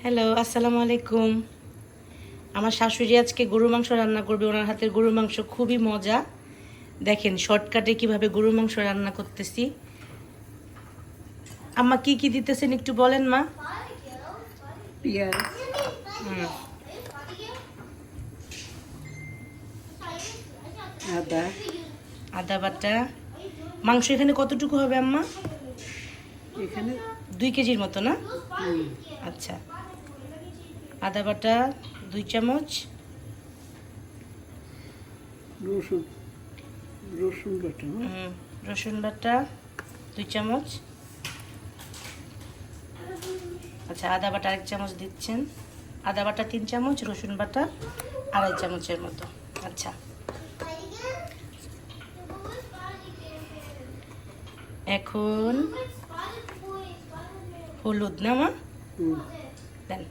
Hello, আসসালামু আলাইকুম। আমার শাশুড়ি আজকে গরুর মাংস রান্না করবে। ওনার হাতের গরুর মাংস খুবই মজা। দেখেন শর্টকাটে কিভাবে গরুর মাংস রান্না করতেছি। আম্মা কি কি দিতেছেন একটু বলেন মা। পেঁয়াজ, হুম, আদা, আদা বাটা। মাংস এখানে কতটুকু হবে আম্মা? এখানে 2 কেজির মতো না? হুম, আচ্ছা, আদা বাটা 2 চামচ, রসুন রসুন বাটা, রসুন বাটা 2 চামচ। আচ্ছা, আদা বাটা 1 চামচ দিচ্ছেন। আদা বাটা 3 চামচ, রসুন বাটা 2.5 চামচের মতো। আচ্ছা, এখন হলুদ না মা? হুম, দেন।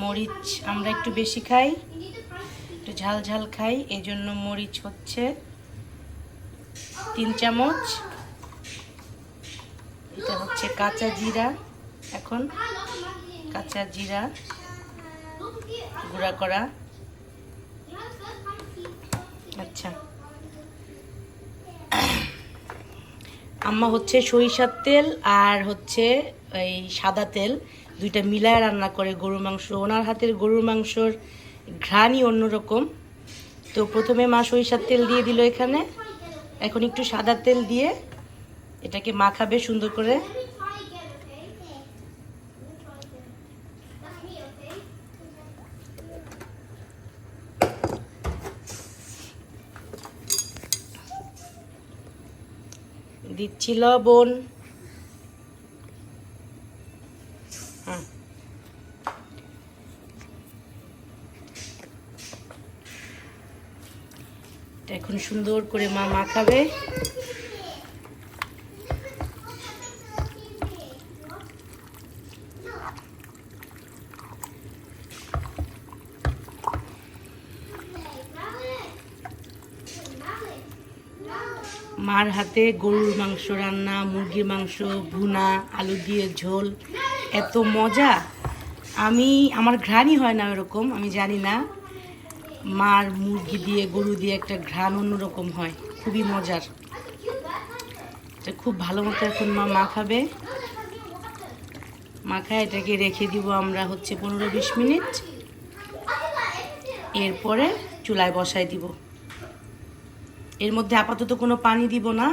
মরিচ আমরা একটু বেশি খাই, একটু ঝাল ঝাল খাই, এই জন্য মরিচ হচ্ছে 3 চামচ। এটা হচ্ছে কাঁচা জিরা। এখন কাঁচা জিরা গুঁড়া করা। আচ্ছা, আম্মা হচ্ছে সরিষার তেল আর হচ্ছে এই সাদা তেল দুইটা মিলায় রান্না করে গরুর মাংস। ওনার হাতের গরুর মাংসর ঘ্রাণই অন্যরকম। তো প্রথমে মা সরিষার তেল দিয়ে দিল এখানে। এখন একটু সাদা তেল দিয়ে এটাকে মাখাবে সুন্দর করে। দিচ্ছি লবণ। হ্যাঁ, এখন সুন্দর করে মা মাখাবে। মার হাতে গরুর মাংস রান্না, মুরগির মাংস ভুনা, আলু দিয়ে ঝোল, এত মজা। আমার ঘ্রাণই হয় না এরকম, আমি জানি না। মার মুরগি দিয়ে গরু দিয়ে একটা ঘ্রাণ অন্যরকম হয়, খুবই মজার। এটা খুব ভালো মতো এখন মা মাখাবে। মাখায় এটাকে রেখে দিব আমরা হচ্ছে 15-20 মিনিট। এরপরে চুলায় বসাই দিব। এর মধ্যে আপাতত কোনো পানি দিব না,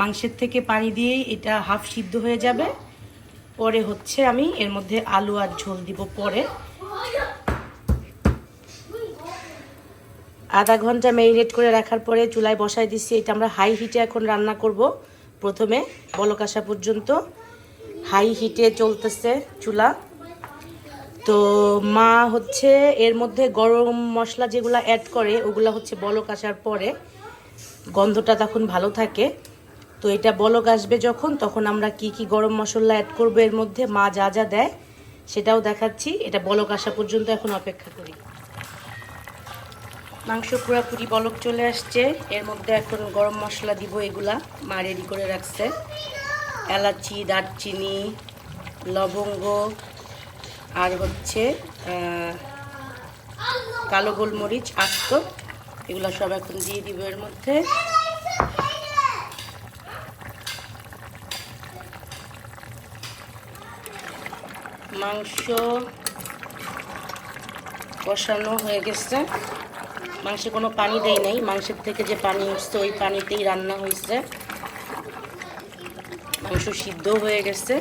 মাংসের থেকে পানি দিয়েই এটা হাফ সিদ্ধ হয়ে যাবে। পরে হচ্ছে আমি এর মধ্যে আলু আর ঝোল দিব পরে। আধা ঘন্টা ম্যারিনেট করে রাখার পরে চুলায় বসাই দিচ্ছি। এটা আমরা হাই হিটে এখন রান্না করব। প্রথমে বলক আসা পর্যন্ত হাই হিটে চলতেছে চুলা। তো মা হচ্ছে এর মধ্যে গরম মশলা যেগুলো অ্যাড করে ওগুলো হচ্ছে বলক আসার পরে, গন্ধটা তখন ভালো থাকে। তো এটা বলক আসবে যখন, তখন আমরা কি কি গরম মশলা অ্যাড করবো এর মধ্যে, মা যা যা দেয় সেটাও দেখাচ্ছি। এটা বলক আসা পর্যন্ত এখন অপেক্ষা করি। মাংস পুরাপুরি বলক চলে আসছে। এর মধ্যে এখন গরম মশলা দিব, এগুলা মা রেডি করে রাখছে। এলাচি, দারচিনি, লবঙ্গ আর হচ্ছে কালো গোলমরিচ আস্ত, এগুলো সব এখন দিয়ে দিব এর মধ্যে। মাংস কষানো হয়ে গেছে। মাংসে কোনো পানি দেই নাই, মাংসের থেকে যে পানি উঠছে ওই পানিতেই রান্না হয়েছে। মাংস সিদ্ধ হয়ে গেছে।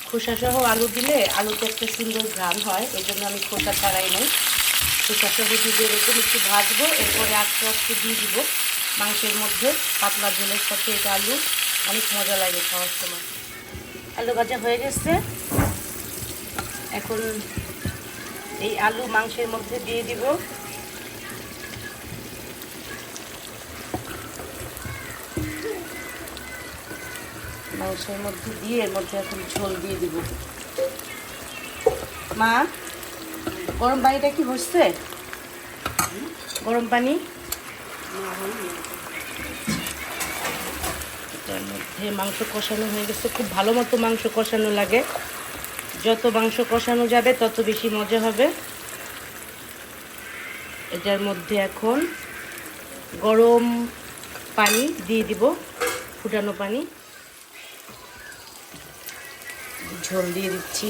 খোসা সহ আলু দিলে আলুতে একটা সুন্দর ঘ্রাণ হয়, এই জন্য আমি খোসা ছাড়াই নাই। খোসা সহ দিয়ে এরকম একটু ভাজবো, এরপরে আস্তে আস্তে দিয়ে দিব মাংসের মধ্যে। পাতলা ঝোলের সাথে এটা আলু অনেক মজা লাগে খাওয়ার সময়। আলু ভাজা হয়ে গেছে। এখন এই আলু মাংসের মধ্যে দিয়ে দিব। মাংসের মধ্যে দিয়ে এর মধ্যে এখন ঝোল দিয়ে দিব। মা, গরম পানিটা কি হচ্ছে? গরম পানি এটার মধ্যে মাংস কষানো হয়ে গেছে। খুব ভালো মতো মাংস কষানো লাগে, যত মাংস কষানো যাবে তত বেশি মজা হবে। এটার মধ্যে এখন গরম পানি দিয়ে দিব, ফুটানো পানি। ঝোল দিয়ে দিচ্ছি,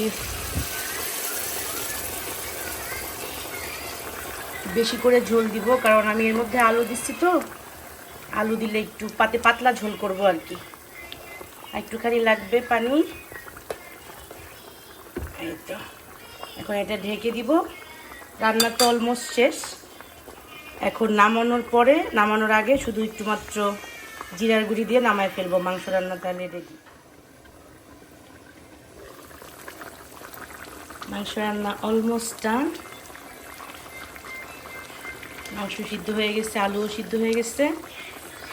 বেশি করে ঝোল দিব কারণ আমি এর মধ্যে আলু দিচ্ছি, তো আলু দিলে একটু পাতলা ঝোল করব আর কি। একটুখানি লাগবে পানি। এই তো, এখন এটা ঢেকে দিব। রান্না তো অলমোস্ট শেষ। এখন নামানোর আগে শুধু একটু মাত্র জিরার গুঁড়ি দিয়ে নামায় ফেলবো। মাংস রান্না তাহলে রেডি। মাংস রান্না অলমোস্ট ডান। মাংস সিদ্ধ হয়ে গেছে, আলুও সিদ্ধ হয়ে গেছে।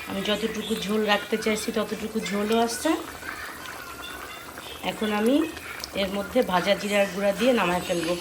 আমি যতটুকু ঝোল রাখতে চাইছি ততটুকু ঝোলও আসছে। এখন আমি এর মধ্যে ভাজা জিরার গুঁড়া দিয়ে নামায় ফেলবো।